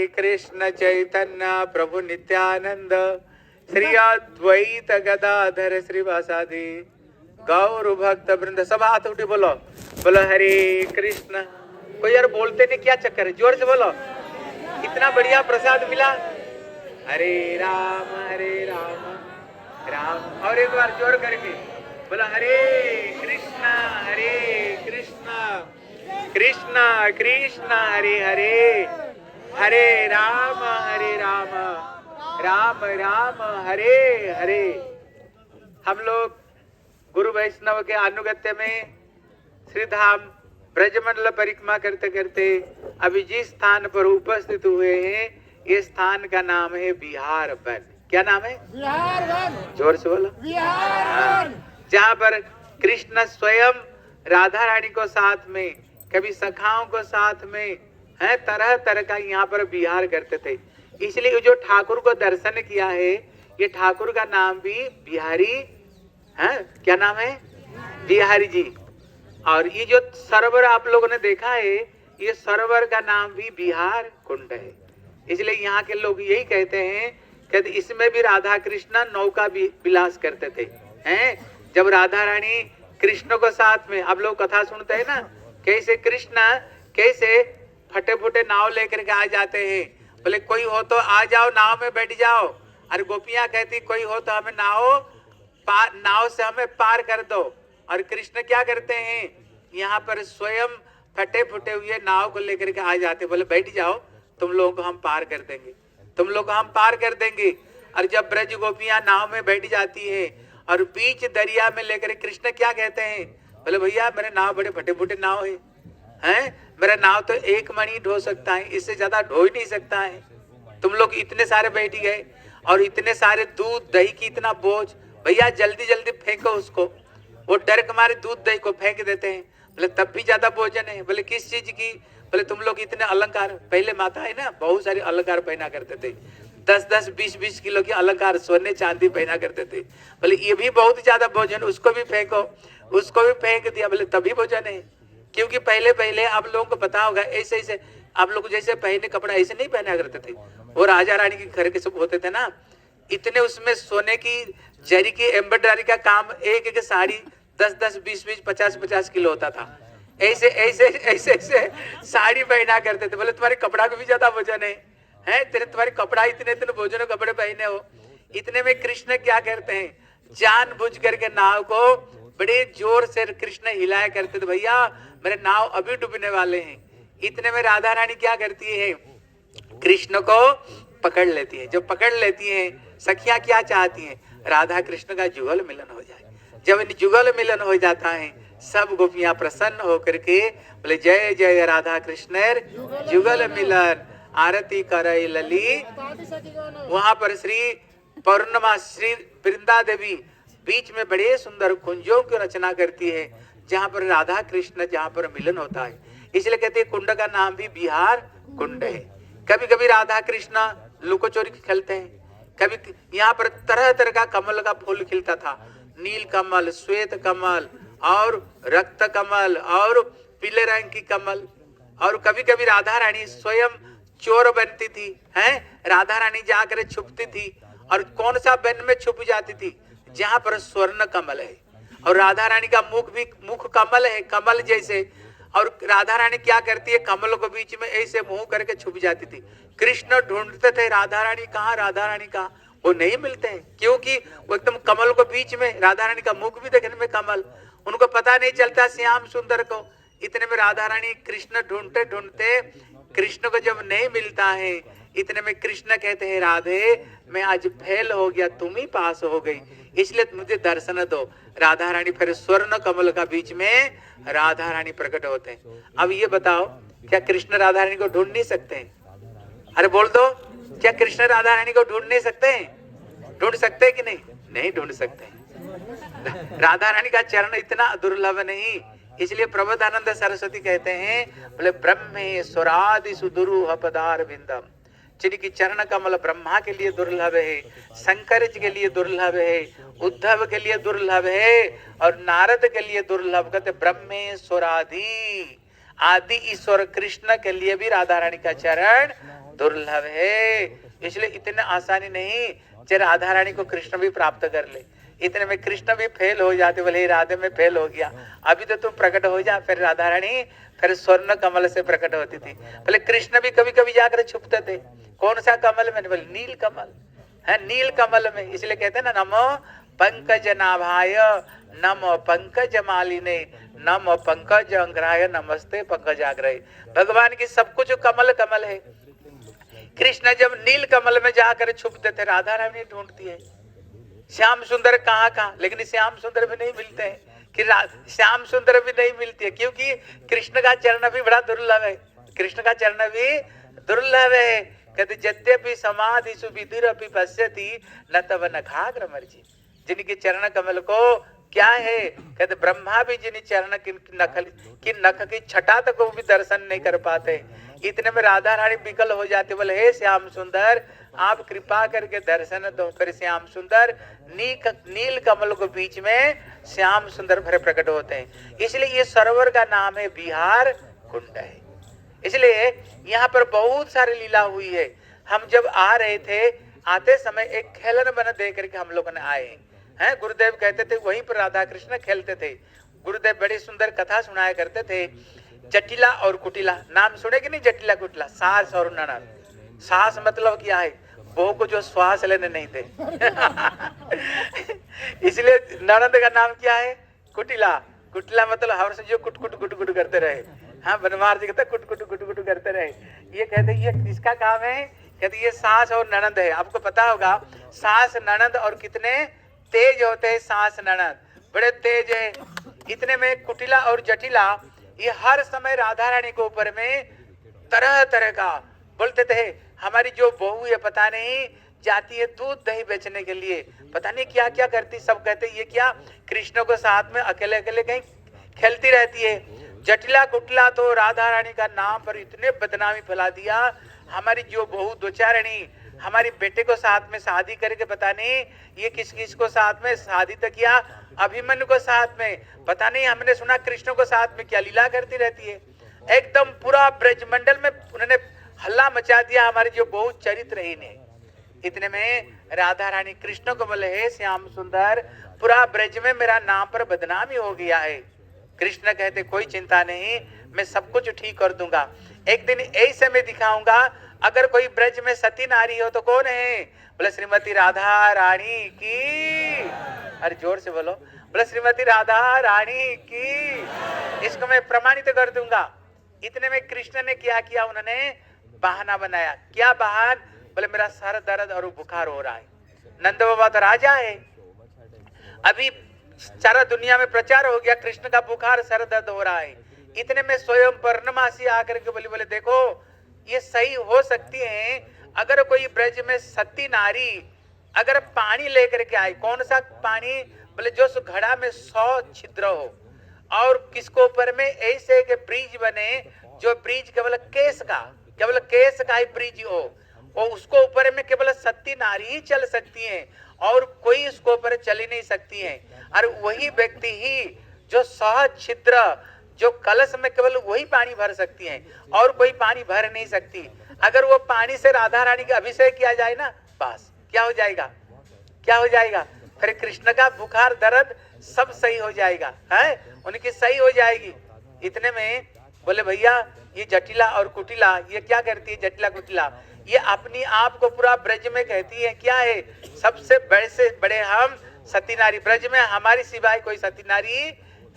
कृष्ण चैतन्य प्रभु नित्यानंद श्री अद्वैत गदाधर श्रीवासादि गौर भक्त वृंद। सब हाथ उठे बोलो बोलो हरे कृष्ण। कोई यार बोलते नहीं, क्या चक्कर है? जोर से बोलो, इतना बढ़िया प्रसाद मिला। हरे राम राम। और एक बार जोर करके बोलो हरे कृष्ण कृष्ण कृष्ण हरे हरे, हरे राम राम राम हरे हरे। हम लोग गुरु वैष्णव के अनुगत्य में श्रीधाम ब्रजमंडल परिक्रमा करते करते अभी जिस स्थान पर उपस्थित हुए हैं, ये स्थान का नाम है बिहार वन। क्या नाम है? बिहार वन। जोर से बोलो, बिहार वन। जहाँ पर कृष्ण स्वयं राधा रानी को साथ में, कभी सखाओं को साथ में है, तरह तरह का यहाँ पर विहार करते थे। इसलिए जो ठाकुर को दर्शन किया है, ये ठाकुर का नाम भी बिहारी है। क्या नाम है? बिहारी जी। और ये जो सरोवर आप लोगों ने देखा है, ये सरोवर का नाम भी बिहार कुंड है। इसलिए यहाँ के लोग यही कहते हैं कि इसमें भी राधा कृष्ण नौका भी विलास करते थे हैं। जब राधा रानी कृष्ण को साथ में, आप लोग कथा सुनते हैं ना, कैसे कृष्ण कैसे फटे फुटे नाव लेकर के आ जाते हैं। बोले कोई हो तो आ जाओ, नाव में बैठ जाओ। और गोपियां कहती कोई हो तो हमें नाव से हमें पार कर दो। और कृष्ण क्या करते हैं, यहाँ पर स्वयं फटे फुटे हुए नाव को लेकर के आ जाते। बोले बैठ जाओ, तुम लोगों को हम पार कर देंगे, तुम लोग को हम पार कर देंगे। और जब ब्रज गोपियां नाव में बैठ जाती है और बीच दरिया में लेकर कृष्ण क्या कहते हैं, बोले भैया मेरे नाव बड़े फटे फुटे नाव है, मेरा नाव तो एक मणि ढो सकता है, इससे ज्यादा ढो ही नहीं सकता है। तुम लोग इतने सारे बैठ गए और इतने सारे दूध दही की इतना बोझ, भैया जल्दी जल्दी फेंको उसको। वो डर के मारे दूध दही को फेंक देते हैं। बोले तब भी ज्यादा भोजन है। बोले किस चीज की? बोले तुम लोग इतने अलंकार, पहले माता है ना बहुत सारे अलंकार पहना करते थे, 10-10, 20-20 किलो के अलंकार सोने चांदी पहना करते थे। बोले ये भी बहुत ज्यादा भोजन, उसको भी फेंको, उसको भी फेंक दिया। बोले तभी भोजन है, क्योंकि पहले पहले आप लोगों को पता होगा, ऐसे ऐसे आप लोग जैसे पहने कपड़ा ऐसे नहीं पहना करते थे। वो राजा रानी के घर के सब होते थे ना, इतने उसमें सोने की जरी की एम्ब्रॉयडरी का काम, एक एक साड़ी 10-10, 20-20, 50-50 किलो होता था। ऐसे ऐसे ऐसे ऐसे साड़ी पहना करते थे। बोले तुम्हारे कपड़ा को भी ज्यादा वजन है तेरे, तुम्हारे कपड़ा इतने इतने भोजन कपड़े पहने हो। इतने में कृष्ण क्या करते हैं, जानबूझ करके नाव को बड़े जोर से कृष्ण हिलाया करते थे। भैया मेरे नाव अभी डूबने वाले हैं। इतने में राधा रानी क्या करती है, कृष्ण को पकड़ लेती है। जब पकड़ लेती है, सखियां क्या चाहती हैं, राधा कृष्ण का जुगल मिलन हो जाए। जब जुगल मिलन हो जाता है, सब गोपियां प्रसन्न होकर के बोले जय जय राधा कृष्ण जुगल मिलन, आरती करई लली। वहां पर श्री पौर्णमा श्री वृंदा देवी बीच में बड़े सुंदर कुंजों की रचना करती है, जहाँ पर राधा कृष्ण जहाँ पर मिलन होता है। इसलिए कहते हैं कुंड का नाम भी बिहार कुंड है। कभी कभी राधा कृष्ण लुको चोरी खेलते हैं। कभी यहाँ पर तरह तरह का कमल का फूल खिलता था, नील कमल, श्वेत कमल और रक्त कमल और पीले रंग की कमल। और कभी कभी राधा रानी स्वयं चोर बनती थी, राधा रानी जाकर छुपती थी। और कौन सा वन में छुप जाती थी, जहाँ पर स्वर्ण कमल है। और राधा रानी का मुख भी मुख कमल है, कमल जैसे। और राधा रानी क्या करती है, कमल को बीच में ऐसे मुंह करके छुप जाती थी। कृष्ण ढूंढते थे राधा रानी कहाँ, राधा रानी कहाँ, वो नहीं मिलते हैं, क्योंकि वो एकदम कमल को बीच में, राधा रानी का मुख भी देखने में कमल, उनको पता नहीं चलता श्याम सुंदर को। इतने में राधा रानी कृष्ण ढूंढते ढूंढते कृष्ण को जब नहीं मिलता है, इतने में कृष्ण कहते हैं राधे मैं आज फेल हो गया, तुम ही पास हो गई, इसलिए मुझे दर्शन दो। राधा रानी फिर स्वर्ण कमल का बीच में राधा रानी प्रकट होते हैं। अब ये बताओ, क्या कृष्ण राधा रानी को ढूंढ नहीं सकते हैं? अरे बोल दो, क्या कृष्ण राधा रानी को ढूंढ नहीं सकते हैं? ढूंढ सकते हैं कि नहीं? नहीं ढूंढ सकते। राधा रानी का चरण इतना दुर्लभ नहीं, इसलिए प्रबोधानंद सरस्वती कहते हैं, बोले ब्रह्मेश्वरादि सुदुरूह पदार विंदम, जिनकी चरण कमल ब्रह्मा के लिए दुर्लभ है, शंकर जी के लिए दुर्लभ है, उद्धव के लिए दुर्लभ है और नारद के लिए दुर्लभ। कहते ब्रह्मेश्वरादि, आदि ईश्वर कृष्ण के लिए भी राधा रानी का चरण दुर्लभ है। इसलिए इतने आसानी नहीं कि राधा रानी को कृष्ण भी प्राप्त कर ले। इतने में कृष्ण भी फेल हो जाते, बोले राधे में फेल हो गया, अभी तो तू प्रकट हो जा। फिर राधा रानी फिर स्वर्ण कमल से प्रकट होती थी। बोले कृष्ण भी कभी कभी जाकर छुपते थे। कौन सा कमल में? बोले नील कमल है, नील कमल में। इसलिए कहते हैं ना, नमो पंकज नाभाय नमो पंकज मालिने नमो पंकज अंग्राय नमस्ते पंकजाग्रय। भगवान की सब कुछ कमल कमल है। कृष्ण जब नील कमल में जाकर छुपते थे, राधा रानी ढूंढती है श्याम सुंदर कहाँ कहाँ, लेकिन श्याम सुंदर भी नहीं मिलते हैं कि श्याम सुंदर भी नहीं मिलती है, क्योंकि कृष्ण का चरण भी बड़ा दुर्लभ है। कृष्ण का चरण भी दुर्लभ है। कहते यद्यपि समाधिषु विधिरपि पश्यति न तव नखाग्र मर्जी। जिनके चरण कमल को क्या है, कहते ब्रह्मा भी जिन चरण की नख की छटा तक वो भी दर्शन नहीं कर पाते। इतने में राधा रानी विकल हो जाते, बोले हे श्याम सुंदर आप कृपा करके दर्शन दो। फिर श्याम सुंदर नील कमल को बीच में श्याम सुंदर फिर प्रकट होते हैं। इसलिए ये सरोवर का नाम है बिहार कुंड है। इसलिए यहाँ पर बहुत सारी लीला हुई है। हम जब आ रहे थे, आते समय एक खेलन बना दे करके हम लोगों ने आए हैं। गुरुदेव कहते थे वहीं पर राधा कृष्ण खेलते थे। गुरुदेव बड़ी सुंदर कथा सुनाया करते थे। जटिला और कुटिला नाम सुने कि नहीं? जटिला कुटिला, सास और ननद। सास मतलब क्या है? बहू को जो श्वास लेने नहीं थे इसलिए ननद का नाम क्या है? कुटिला। कुटिला मतलब हर से जो कुट कुट कुट कुट करते रहे। हाँ, बनवार जी कहते कुट कुट कुट कुट करते रहे। ये कहते ये किसका काम है? कहते ये सास और ननद है। आपको पता होगा सास ननद और कितने तेज होते हैं। सास ननद बड़े तेज है। इतने में कुटिला और जटिला ये हर समय राधा रानी के ऊपर में तरह तरह का बोलते थे। हमारी जो बहू है पता नहीं जाती है दूध दही बेचने के लिए, पता नहीं क्या क्या करती। सब कहते ये क्या कृष्ण को साथ में अकेले अकेले कहीं खेलती रहती है। जटिला कुटिला तो राधा रानी का नाम पर इतने बदनामी फैला दिया। हमारी जो बहू दो चारणी हमारी बेटे को साथ में शादी करके पता नहीं ये किस किस को साथ में शादी तक किया, अभिमन्यु को साथ में, पता नहीं हमने सुना कृष्ण को साथ में क्या लीला करती रहती है। एकदम पूरा ब्रजमंडल में उन्होंने हल्ला मचा दिया हमारी जो बहू चरित्रहीन है। इतने में राधा रानी कृष्ण को बोले हे श्याम सुंदर पूरा ब्रज में मेरा नाम पर बदनामी हो गया है। कृष्ण कहते कोई चिंता नहीं, मैं सब कुछ ठीक कर दूंगा। एक दिन ऐसे मैं दिखाऊंगा, अगर कोई ब्रज में सती नारी हो तो कौन है? बोले श्रीमती राधा रानी की। अरे जोर से बोलो, बोले श्रीमती राधा रानी की। इसको मैं प्रमाणित कर दूंगा। इतने में कृष्ण ने क्या किया? उन्होंने बहाना बनाया। क्या बहान? बोले मेरा सर दर्द और बुखार हो रहा है। नंद बाबा तो राजा है, अभी सारा दुनिया में प्रचार हो गया कृष्ण का बुखार सर दर्द हो रहा है। इतने में स्वयं पर्णमासी आकर के बोले देखो ये सही हो सकती है अगर कोई ब्रज में सती नारी अगर पानी लेकर के आए। कौन सा पानी? बोले जो घड़ा में 100 छिद्र हो और किसको ऊपर में ऐसे के ब्रिज बने जो ब्रिज केवल केस का ही ब्रिज हो, और उसको ऊपर में केवल सती नारी ही चल सकती है और कोई उसको ऊपर चल ही नहीं सकती है। और वही व्यक्ति ही जो 100 छिद्र जो कलश में केवल वही पानी भर सकती है और कोई पानी भर नहीं सकती। अगर वो पानी से राधा रानी का अभिषेक किया जाए ना, बस क्या हो जाएगा? क्या हो जाएगा? फिर कृष्ण का बुखार दर्द सब सही हो जाएगा, है उनकी सही हो जाएगी। इतने में बोले भैया ये जटिला और कुटिला ये क्या करती है? जटिला कुटिला ये अपनी आप को पूरा ब्रज में कहती है क्या है? सबसे बड़े से बड़े हम सती नारी, ब्रज में हमारी सिवाय कोई सती नारी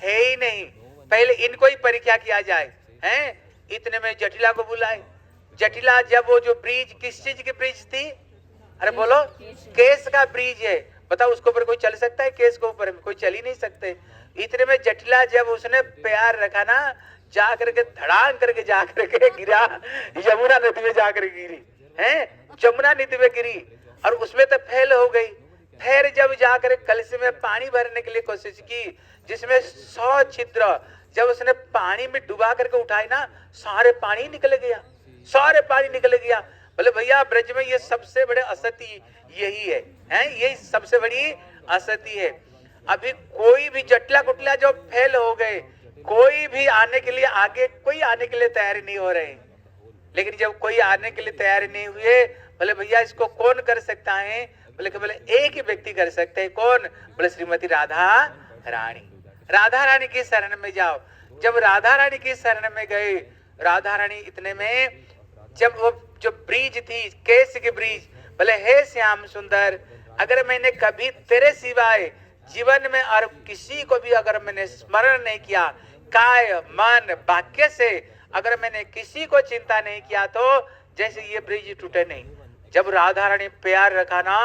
है ही नहीं, पहले इनको ही परीक्षा किया जाए। हैं? इतने में जटिला को बुलाए। जटिला जब वो जो ब्रिज किस चीज की ब्रिज थी? अरे बोलो, केस का ब्रिज है। बताओ उसके ऊपर कोई चल सकता है? केस के ऊपर कोई चल ही नहीं सकते। इतने में जटिला जब उसने पैर रखा ना, जा करके धड़ाम करके जा करके गिरा यमुना नदी में, जाकर गिरी है यमुना नदी में गिरी और उसमें तो फेल हो गई। फिर जब जाकर कलश में पानी भरने के लिए कोशिश की जिसमें 100 छिद्र, जब उसने पानी में डुबा करके उठाई ना, सारे पानी निकल गया, सारे पानी निकल गया। बोले भैया ब्रज में ये सबसे बड़े असत्य यही है, यही सबसे बड़ी असत्य है। अभी कोई भी जटिला कुटिला जो फेल हो गए, कोई भी आने के लिए आगे कोई आने के लिए तैयार नहीं हो रहे। लेकिन जब कोई आने के लिए तैयार नहीं हुए, बोले भैया इसको कौन कर सकता है? बोले एक ही व्यक्ति कर सकते हैं। कौन? बोले श्रीमती राधा रानी। राधा रानी की शरण में जाओ। जब राधा रानी की शरण में गए, राधा रानी इतने में जब वो जो ब्रिज थी, केस की ब्रिज, बोले हे श्याम सुंदर, अगर मैंने कभी तेरे सिवाय जीवन में और किसी को भी अगर मैंने स्मरण नहीं किया, काय मन वाक्य से अगर मैंने किसी को चिंता नहीं किया, तो जैसे ये ब्रिज टूटे नहीं। जब राधा रानी प्यार रखा ना,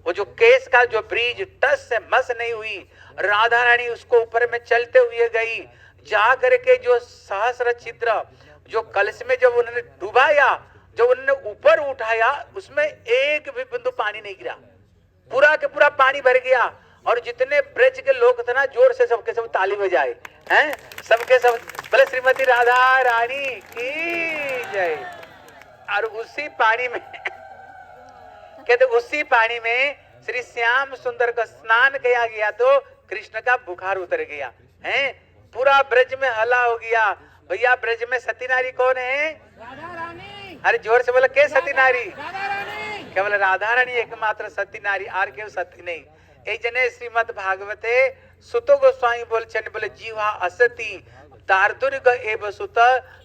वो जो केस का जो ब्रिज टस से मस नहीं हुई, राधा रानी उसको ऊपर में चलते हुए गई, जा करके जो सहस्र छिद्र जो कलश में जब उन्होंने डुबाया, जब उन्होंने ऊपर उठाया, उसमें एक भी बिंदु पानी नहीं गिरा, पूरा के पूरा पानी भर गया। और जितने ब्रज के लोग थे ना, जोर से सबके सब ताली बजाए हैं, सबके सब बोले श्रीमती राधा रानी की जय। और उसी पानी में कहते उसी पानी में श्री श्याम सुंदर का स्नान किया गया, तो कृष्ण का बुखार उतर गया है। पूरा ब्रज में हला हो गया। भैया ब्रज में सती नारी कौन है? राधा रानी। अरे जोर से बोले के सती नारी? राधा रानी। क्या बोले? राधा रानी एकमात्र सती नारी, आर केव सती नहीं। एक जने श्रीमद भागवते सुतो गोस्वामी बोले जीवा असती तारतुर्ग एव सुत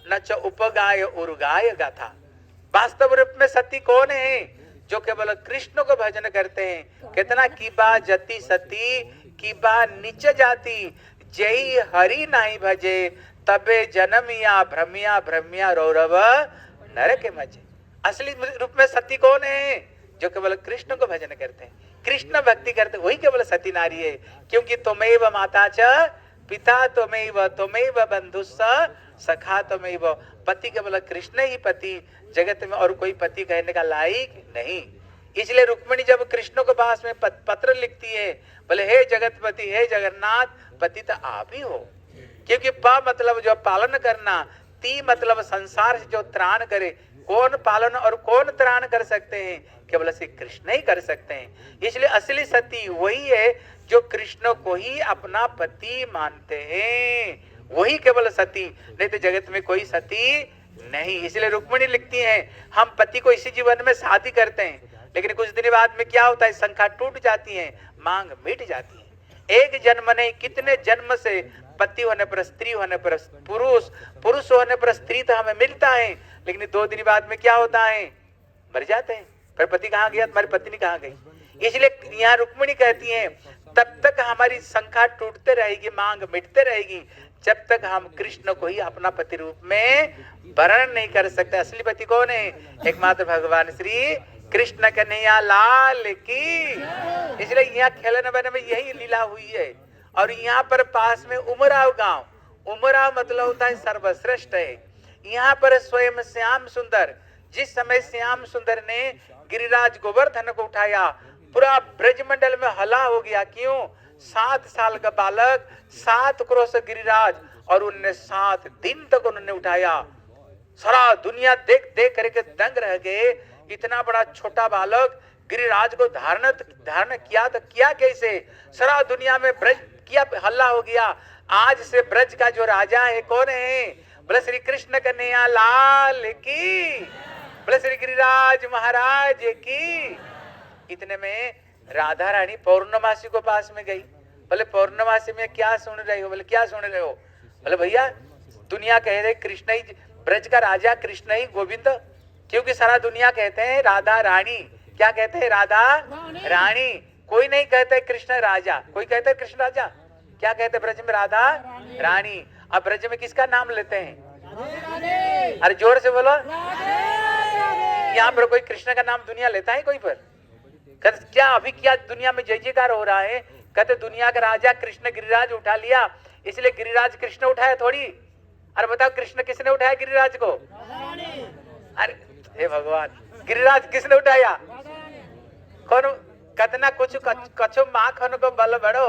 न च उपगाय उर्गाय गाथा। वास्तव रूप में सती कौन है? जो केवल कृष्ण को भजन करते हैं। कितना कीबा जति सती कीबा नीच जाति, जय हरि नहीं भजे तबे जन्मिया भ्रमिया भ्रमिया रौरव नर के मजे। असली रूप में सती कौन है? जो केवल कृष्ण को भजन करते हैं, कृष्ण भक्ति करते, वही केवल सती नारी है। क्योंकि तुमेव माता च पिता तुमेव तुमेव बंधुस्स सखा तुमेव। पति केवल कृष्ण ही पति, जगत में और कोई पति कहने का लायक नहीं। इसलिए रुक्मिणी जब कृष्ण को पास में पत्र लिखती है, बोले हे जगतपति, हे जगन्नाथ, पति तो आप ही हो। क्योंकि प मतलब जो पालन करना, ती मतलब संसार से जो त्राण करे। कौन पालन और कौन त्राण कर सकते हैं? केवल श्री कृष्ण ही कर सकते हैं। इसलिए असली सती वही है जो कृष्ण को ही अपना पति मानते हैं, वही केवल सती, नहीं तो जगत में कोई सती नहीं। इसलिए रुक्मिणी लिखती हैं, हम पति को इसी जीवन में शादी करते हैं, लेकिन कुछ दिन बाद में क्या होता है? संख्या टूट जाती है, मांग मिट जाती है। एक जन्म नहीं, कितने जन्म से पति होने पर स्त्री होने पर पुरुष, पुरुष होने पर स्त्री तो हमें मिलता है, लेकिन 2 दिन बाद में क्या होता है? मर जाते हैं। पर पति कहाँ गया? तुम्हारी पत्नी कहाँ गई? इसलिए यहाँ रुक्मिणी कहती है, तब तक हमारी संख्या टूटते रहेगी, मांग मिटते रहेगी, जब तक हम कृष्ण को ही अपना पति रूप में वर्ण नहीं कर सकते। असली पति कौन है? एकमात्र भगवान श्री कृष्ण कन्हैया लाल की। इसलिए यहाँ खेलन बने में यही लीला हुई है। और यहाँ पर पास में उमराव गांव, उमराव मतलब होता है सर्वश्रेष्ठ है। यहाँ पर स्वयं श्याम सुंदर, जिस समय श्याम सुंदर ने गिरिराज गोवर्धन को उठाया, पूरा ब्रजमंडल में हला हो गया। क्यों? 7 साल का बालक, 7 क्रोश गिरिराज, और उन्होंने 7 दिन तक उन्होंने उठाया। सारा दुनिया देख देख करके दंग रह गए। इतना बड़ा छोटा बालक गिरिराज को धारण किया तो किया कैसे? सारा दुनिया में ब्रज किया हल्ला हो गया। आज से ब्रज का जो राजा है कौन है? बोले श्री कृष्ण कन्हैया लाल की, बोले श्री गिरिराज महाराज की। इतने में राधा रानी पौर्णमासी को पास में गई। बोले पौर्णमासी में क्या सुन रहे हो? बोले क्या सुन रहे हो? बोले भैया दुनिया कह रहे कृष्ण ही ब्रज का राजा, कृष्ण ही गोविंद। क्योंकि सारा दुनिया कहते हैं राधा रानी। क्या कहते हैं? राधा रानी। कोई नहीं कहते कृष्ण राजा, कोई कहते कृष्ण राजा। क्या कहते ब्रज में? राधा रानी। अब ब्रज में किसका नाम लेते हैं? अरे जोर से बोलो। यहाँ पर कोई कृष्ण का नाम दुनिया लेता है कोई पर? क्या अभी क्या दुनिया में जय जयकार हो रहा है? कहते दुनिया का राजा कृष्ण गिरिराज उठा लिया, इसलिए गिरिराज कृष्ण उठाया थोड़ी। अरे बताओ कृष्ण किसने उठाया गिरिराज को? अरे हे भगवान, गिरिराज किसने उठाया? कौन? कतना कुछ कछु माखन को बल बड़ो,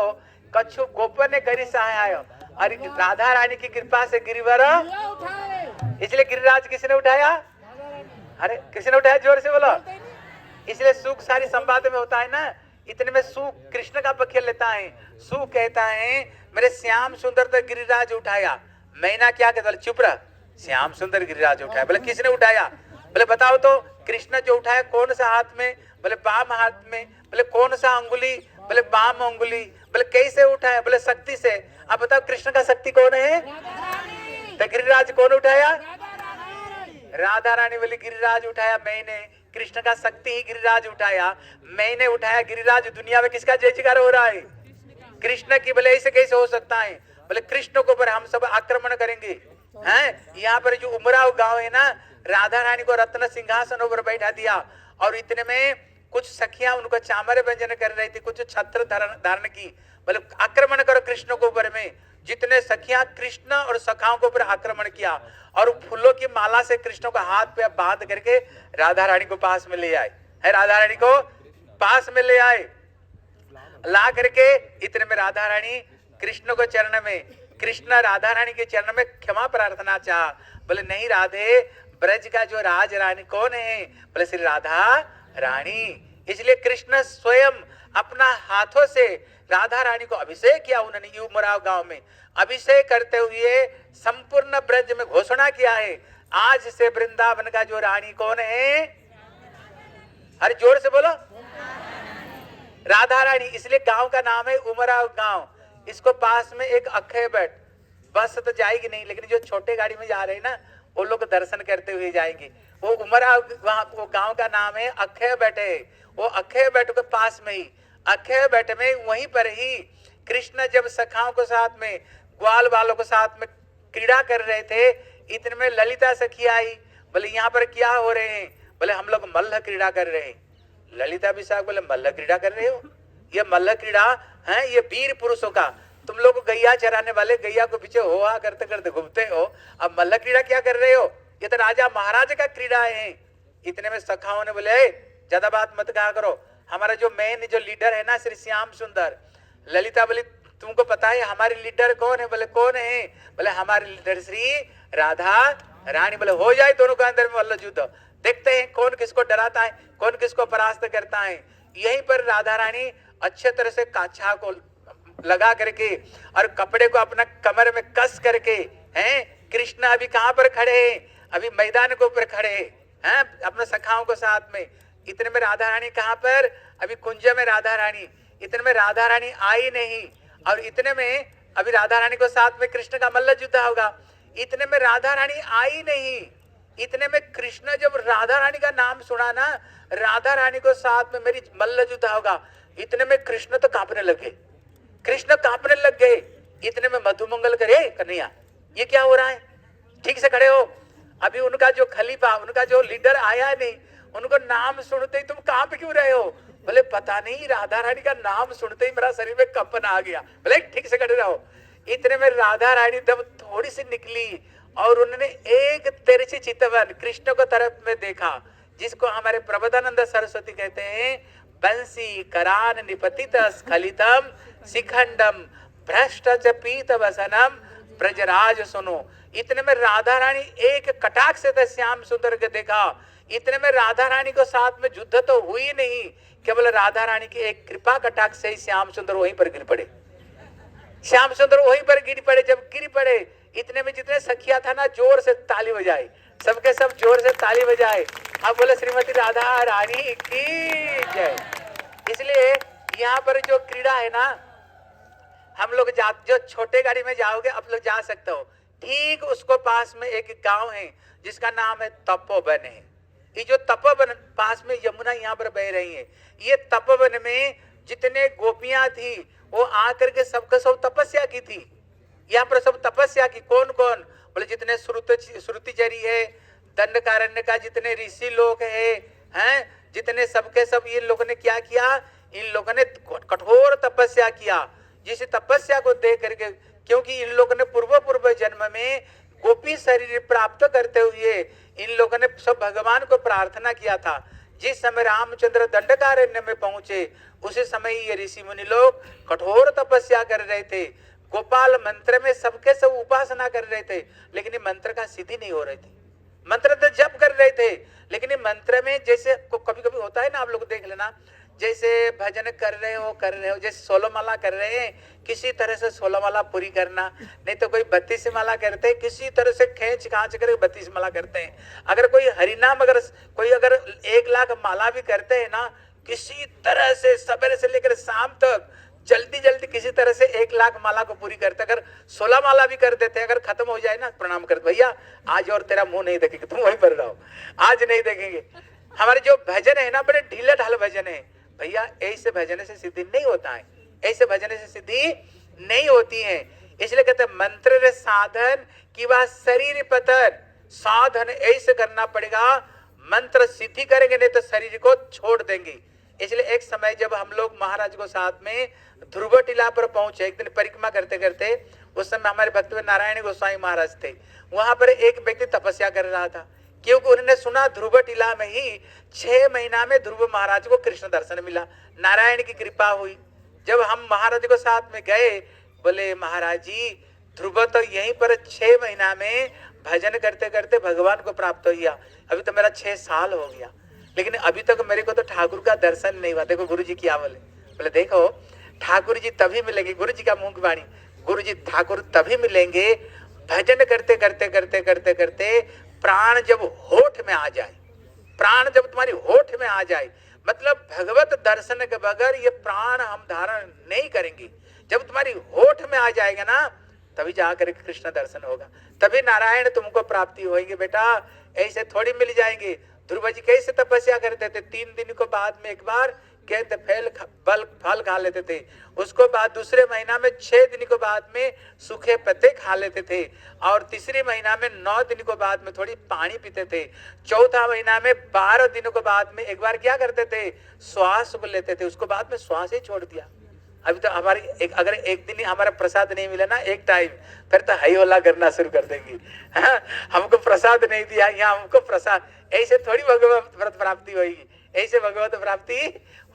कछु गोपन करी सहाय। अरे राधा रानी की कृपा से गिरिवर, इसलिए गिरिराज किसने उठाया? अरे किसने उठाया? जोर से बोलो। इसलिए सुख सारी संवाद में होता है ना। इतने में सुख कृष्ण का पक्ष लेता है। सुख कहता है मेरे श्याम सुंदर तो गिरिराज उठाया, मैना क्या कहता? चुप रह, श्याम सुंदर गिरिराज उठाया। बोले किसने उठाया? बोले बताओ तो। कृष्ण जो उठाया कौन सा हाथ में? बोले बाम हाथ में। बोले कौन सा अंगुली? बोले बाम अंगुली। बोले कैसे उठाया? बोले शक्ति से। अब बताओ कृष्ण का शक्ति कौन है? तो गिरिराज कौन उठाया? राधा रानी बोली गिरिराज उठाया मैंने। कृष्ण का शक्ति ही गिरिराज उठाया, मैंने उठाया गिरिराज। दुनिया में किसका जय जयकार हो रहा है? कृष्ण की। बोले ऐसे कैसे हो सकता है? बोले कृष्ण को पर हम सब आक्रमण करेंगे। हैं यहाँ पर जो उमराव गांव है ना, राधा रानी को रत्न सिंहासन पर बैठा दिया और इतने में कुछ सखियां उनको चामर व्यंजन कर रही थी, कुछ छत्र धारण की। बोले आक्रमण करो कृष्ण को ऊपर में। जितने सखियां कृष्ण और सखाओं के ऊपर आक्रमण किया और फूलों की माला से कृष्ण को हाथ पे बांध करके राधा रानी को पास में ले आए। है राधा रानी को पास में ले आए, ला करके इतने में राधा रानी कृष्ण को चरण में, कृष्ण राधा रानी के चरण में क्षमा प्रार्थना चाह। बोले नहीं राधे, ब्रज का जो राज रानी कौन है? बोले श्री राधा रानी। इसलिए कृष्ण स्वयं अपना हाथों से राधा रानी को अभिषेक किया। उन्होंने उमराव गांव में अभिषेक करते हुए संपूर्ण ब्रज में घोषणा किया है, आज से वृंदावन का जो रानी कौन है? अरे जोर से बोलो, राधा रानी। इसलिए गांव का नाम है उमराव गांव। इसको पास में एक अक्षय बैठ, बस तो जाएगी नहीं, लेकिन जो छोटे गाड़ी में जा रहे हैं ना, वो लोग दर्शन करते हुए जाएंगे। वो उमराव वहां वो गांव का नाम है अक्षय बैठ है। वो अक्षय बैठ के पास में ही, अक्षय बैठ में वहीं पर ही कृष्ण जब सखाओं के साथ में, ग्वाल वालों के साथ में क्रीड़ा कर रहे थे, इतने में ललिता सखी आई। बोले यहाँ पर क्या हो रहे हैं? बोले हम लोग मल्ल क्रीड़ा कर रहे हैं। ललिता विशाख बोले मल्ल क्रीड़ा कर रहे हो? ये मल्ल क्रीड़ा है, ये वीर पुरुषों का। तुम लोग गैया चराने वाले गैया को पीछे होआ करते करते घूमते हो, अब मल्ल क्रीड़ा क्या कर रहे हो? ये तो राजा महाराज का क्रीड़ा है। इतने में सखाओं ने बोले ज्यादा बात मत कहा करो, हमारा जो मेन जो लीडर है ना श्री श्याम सुंदर। ललिता बोली तुमको पता है हमारी लीडर कौन है? बोले कौन है? बोले हमारे लीडर श्री राधा रानी। बोले हो जाए दोनों के अंदर में मल्ल युद्ध, देखते हैं कौन किसको डराता है, कौन किसको परास्त करता है। यहीं पर राधा रानी अच्छे तरह से काछा को लगा करके और कपड़े को अपना कमर में कस करके हैं, कृष्ण अभी कहां पर खड़े हैं? अभी मैदान के ऊपर खड़े हैं अपने सखाओं के साथ में। इतने में राधा रानी कहां पर? अभी कुंज में राधा रानी। इतने में राधा रानी आई नहीं, और इतने में अभी राधा रानी को साथ में कृष्ण का मल्ल युद्ध होगा। इतने में राधा रानी आई नहीं, इतने में कृष्ण जब राधा रानी का नाम सुना ना, राधा रानी को साथ में मेरी मल्ल युद्ध होगा, इतने में कृष्ण तो कांपने लगे, कृष्ण कांपने लग गए। इतने में मधुमंगल करे कन्हैया ये क्या हो रहा है? ठीक से खड़े हो। अभी उनका जो खलीफा, उनका जो लीडर आया नहीं, उनको नाम सुनते ही तुम कांप क्यों रहे हो? बोले पता नहीं, राधा रानी का नाम सुनते ही मेरा शरीर में कंपन आ गया। बोले ठीक से खड़े रहो। इतने में राधा रानी जब थोड़ी सी निकली और उन्होंने एक तिरछी चितवन कृष्ण को तरफ में देखा, जिसको हमारे प्रबोधानंद सरस्वती कहते हैं, बंसी करान निपतित स्खलितम शिखंडम भ्रष्ट च पीत वसनम ब्रजराज सुनो। इतने में राधा रानी एक कटाक्ष से श्याम सुंदर के देखा। इतने में राधा रानी को साथ में युद्ध तो हुई नहीं, केवल राधा रानी की एक कृपा कटाक्ष से ही श्याम सुंदर वहीं पर गिर पड़े। श्याम सुंदर वहीं पर गिर पड़े। जब गिर पड़े, इतने में जितने सखिया था ना, जोर से ताली बजाए, सबके सब जोर से ताली बजाए। अब बोले श्रीमती राधा रानी की जय। इसलिए यहाँ पर जो क्रीड़ा है ना, हम लोग जो छोटे गाड़ी में जाओगे आप लोग जा सकते हो, ठीक उसको पास में एक गांव है जिसका नाम है तपोवन है। ये जो तपोवन पास में यमुना यहाँ पर बह रही है, ये तपोवन में जितने गोपियां थी वो आकर के सबके सब तपस्या की थी। यहाँ पर सब तपस्या की। कौन कौन? बोले जितने श्रुतिचरी है, दंडकारण्य का जितने ऋषि लोग हैं, जितने सबके सब ये लोगों ने क्या किया? इन लोगों ने कठोर तपस्या किया। जिस तपस्या को देख करके, क्योंकि इन लोगों ने पूर्व जन्म में गोपी शरीर प्राप्त करते हुए इन लोगों ने सब भगवान को प्रार्थना किया था। जिस समय रामचंद्र दंडकारण्य में पहुंचे, उसी समय ये ऋषि मुनि लोग कठोर तपस्या कर रहे थे। गोपाल मंत्र में सबके सब उपासना कर रहे थे, लेकिन ये मंत्र का सिद्धि नहीं हो रही थी। मंत्र तो जप कर रहे थे, लेकिन ये मंत्र में जैसे कभी कभी होता है ना, आप लोग देख लेना, जैसे भजन कर रहे हो, जैसे 16 माला कर रहे हैं, किसी तरह से 16 माला पूरी करना। नहीं तो कोई 32 माला करते हैं, किसी तरह से खींच खांच कर 32 माला करते हैं। अगर कोई हरिनाम, अगर कोई अगर 1 लाख माला भी करते हैं ना, किसी तरह से सवेरे से लेकर शाम तक जल्दी जल्दी किसी तरह से 1 लाख माला को पूरी करते। अगर 16 माला भी कर देते, अगर खत्म हो जाए ना, प्रणाम करते, भैया आज और तेरा मुंह नहीं देखेंगे, तुम वहीं पर रहो, आज नहीं देखेंगे। हमारे जो भजन है ना, बड़े ढीले ढाल भजन है भैया, ऐसे भजन से सिद्धि नहीं होता है, ऐसे भजन से सिद्धि नहीं होती है। इसलिए कहते हैं मंत्र रे साधन की वह शरीर पतन, साधन ऐसे करना पड़ेगा, मंत्र सिद्धि करेंगे नहीं तो शरीर को छोड़ देंगे। इसलिए एक समय जब हम लोग महाराज को साथ में ध्रुव टीला पर पहुंचे, एक दिन परिक्रमा करते करते, उस समय हमारे भक्त में नारायण गोस्वामी महाराज थे। वहां पर एक व्यक्ति तपस्या कर रहा था, क्योंकि उन्होंने सुना ध्रुव टीला में ही 6 महीना में ध्रुव महाराज को कृष्ण दर्शन मिला, नारायण की कृपा हुई। जब हम महाराज को साथ में गए, बोले महाराज जी ध्रुव तो यहीं पर 6 महीना में भजन करते करते भगवान को प्राप्त हो गया, अभी तो मेरा 6 साल हो गया, लेकिन अभी तक मेरे को तो ठाकुर का दर्शन नहीं हुआ। देखो गुरु जी क्या बोले, बोले देखो ठाकुर जी तभी मिलेंगे, गुरु जी का मुंह की वाणी, गुरु जी ठाकुर तभी मिलेंगे भजन करते करते करते करते करते प्राण जब होठ में आ जाए, प्राण जब तुम्हारी होठ में आ जाए, मतलब भगवत दर्शन के बगैर ये प्राण हम धारण नहीं करेंगे। जब तुम्हारी होठ में आ जाएगा ना, तभी जाकर कृष्ण दर्शन होगा, तभी नारायण तुमको प्राप्ति होगी। बेटा ऐसे थोड़ी मिल जाएंगे। ध्रुव जी कैसे तपस्या करते थे, 3 दिन को बाद में एक बार कहते फल खा लेते थे, उसको बाद दूसरे महीना में 6 दिन को बाद में सूखे पत्ते खा लेते थे, और तीसरी महीना में 9 दिन को बाद में थोड़ी पानी पीते थे, चौथा महीना में 12 दिनों को बाद में एक बार क्या करते थे, श्वास को लेते थे, उसको बाद में श्वास ही छोड़ दिया। अभी तो हमारी अगर एक दिन ही हमारा प्रसाद नहीं मिला ना, एक टाइम, फिर तो हई होला करना शुरू कर देंगे। हमको प्रसाद नहीं दिया, यहाँ हमको प्रसाद, ऐसे थोड़ी भगवत प्राप्ति होगी, ऐसे भगवत प्राप्ति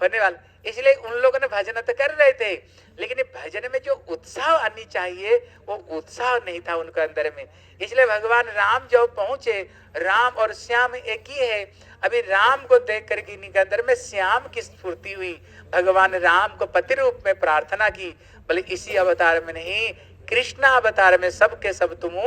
होने वाला। इसलिए उन लोगों ने भजन तो कर रहे थे, लेकिन भजन में जो उत्साह आनी चाहिए वो उत्साह नहीं था उनके अंदर में। इसलिए भगवान राम जब पहुंचे, राम और श्याम एक ही है, अभी राम को देख करके इनके अंदर में श्याम की स्फूर्ति हुई, भगवान राम को पति रूप में प्रार्थना की, बोले इसी अवतार में नहीं, कृष्ण अवतार में सबके सब तुम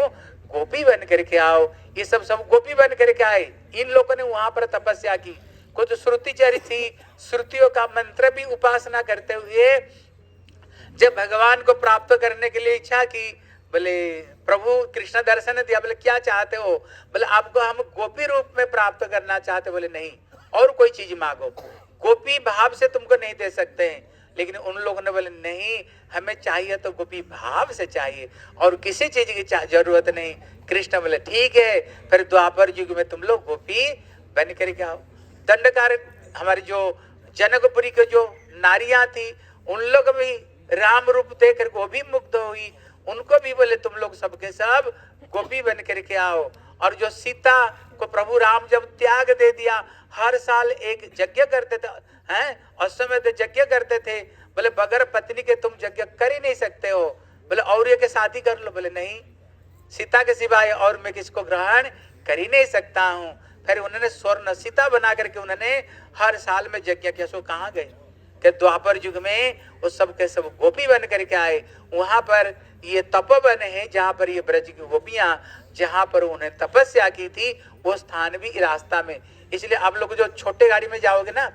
गोपी बन करके आओ। ये सब गोपी बन करके आए। इन लोगों ने वहां पर तपस्या की, कुछ श्रुतिचरी थी, श्रुतियों का मंत्र भी उपासना करते हुए जब भगवान को प्राप्त करने के लिए इच्छा की, बोले प्रभु कृष्ण दर्शन दिया, बोले क्या चाहते हो, बोले आपको हम गोपी रूप में प्राप्त करना चाहते, बोले नहीं और कोई चीज मांगो, गोपी भाव से तुमको नहीं दे सकते हैं। लेकिन उन लोगों ने बोले नहीं, हमें चाहिए तो गोपी भाव से चाहिए और किसी चीज की जरूरत नहीं। कृष्ण बोले ठीक है, फिर द्वापर युग में तुम लोग गोपी बन करके आओ। दंडकार हमारी जो जनकपुरी के जो नारियां थी, उन लोग भी राम रूप देकर वो भी मुग्ध हुई, उनको भी बोले तुम लोग सबके सब गोपी बन करके आओ। और जो सीता को प्रभु राम जब त्याग दे दिया, हर साल एक यज्ञ करते थे, हैं अश्वमेध यज्ञ करते थे, बोले बगैर पत्नी के तुम यज्ञ कर ही नहीं सकते हो, बोले और ये के शादी कर लो, बोले नहीं सीता के सिवाय और मैं किसको ग्रहण कर ही नहीं सकता हूँ। फिर उन्होंने स्वर्ण सीता बना करके उन्होंने हर साल में यज्ञ किया। सो कहाँ गए कि द्वापर युग में वो सब के सब गोपी बन करके आए। वहां पर ये तपोवन है जहाँ पर ये ब्रज की गोपियां, जहाँ पर उन्हें तपस्या की थी, वो स्थान भी रास्ता में। इसलिए आप लोग जो छोटे गाड़ी में जाओगे ना,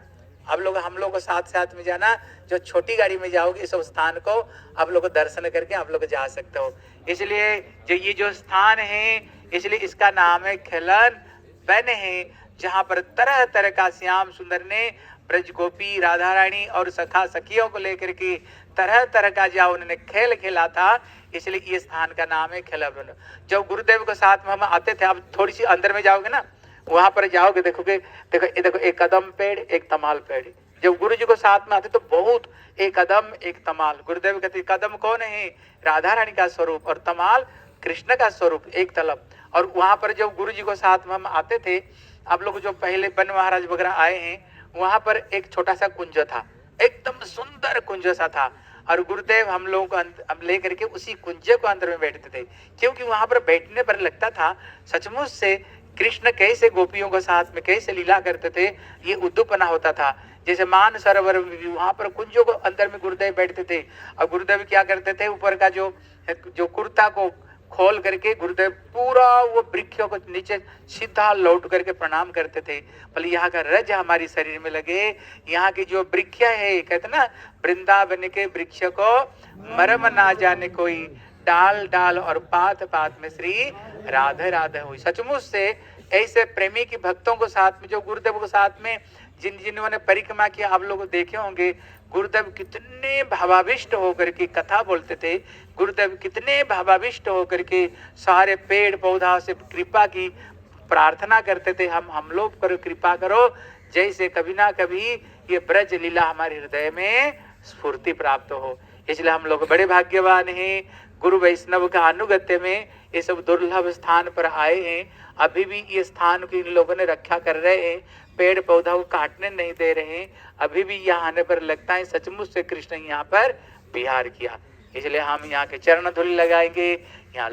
आप लोग हम लोग को साथ साथ में जाना, जो छोटी गाड़ी में जाओगे इस स्थान को आप लोग दर्शन करके आप लोग जा सकते हो। इसलिए जो ये जो स्थान है, इसलिए इसका नाम है खिलन वन है, जहाँ पर तरह तरह का श्याम सुंदर ने ब्रज गोपी राधा रानी और सखा सखियों को लेकर के तरह तरह का जहाँ उन्होंने खेल खेला था, इसलिए ये स्थान का नाम है खिलन। जब गुरुदेव के साथ में हम आते थे, आप थोड़ी सी अंदर में जाओगे ना, वहां पर जाओगे देखोगे, देखो एक कदम पेड़ एक तमाल पेड़। जब गुरु जी को साथ में आते तो बहुत, एक कदम एक तमाल। गुरुदेव कहते कदम कौन है, राधा रानी का स्वरूप, और तमाल कृष्ण का स्वरूप, एक तलब। और वहां पर जब गुरु जी को साथ में हम आते थे, आप लोग जो पहले बन महाराज वगैरह आए हैं, वहां पर एक छोटा सा कुंज था, एकदम सुंदर कुंज सा था, और गुरुदेव हम लोगों को हम लेकर के उसी कुंज को अंदर में बैठते थे, क्योंकि वहां पर बैठने पर लगता था सचमुच से कृष्ण कैसे गोपियों के साथ में कैसे लीला करते थे, ये उद्दीपना होता था। जैसे मान सरोवर में भी वहां पर कुंजों को अंदर में गुरुदेव बैठते थे, और गुरुदेव क्या करते थे, ऊपर का जो कुर्ता को खोल करके गुरुदेव पूरा वो वृक्षों को नीचे सीधा लौट करके प्रणाम करते थे। बोले यहाँ का रज हमारी शरीर में लगे, यहाँ की जो वृक्ष है, कहते ना वृंदावन के वृक्ष को मरम ना जाने कोई, डाल डाल और पात पात में श्री राधे राधे हुई। सचमुच से ऐसे प्रेमी की भक्तों को साथ में, जो गुरुदेव को साथ में जिन्होंने परिक्रमा किया, आप लोग देखे होंगे गुरुदेव कितने भावाविष्ट होकर के कथा बोलते थे, गुरुदेव कितने भावाविष्ट होकर के सारे पेड़ पौधा से कृपा की प्रार्थना करते थे, हम लोग पर कृपा करो, जैसे कभी ना कभी ये ब्रज लीला हमारे हृदय में स्फूर्ति प्राप्त हो। इसलिए हम लोग बड़े भाग्यवान हैं, गुरु वैष्णव का अनुगत्य में ये सब दुर्लभ स्थान पर आए हैं। अभी भी ये स्थान की इन लोगों ने रक्षा कर रहे हैं, पेड़ पौधा को काटने नहीं दे रहे हैं। अभी भी यहाँ आने पर लगता है सचमुच से कृष्ण यहाँ पर विहार किया। इसलिए हम यहाँ के चरण धूलि लगाएंगे, यहाँ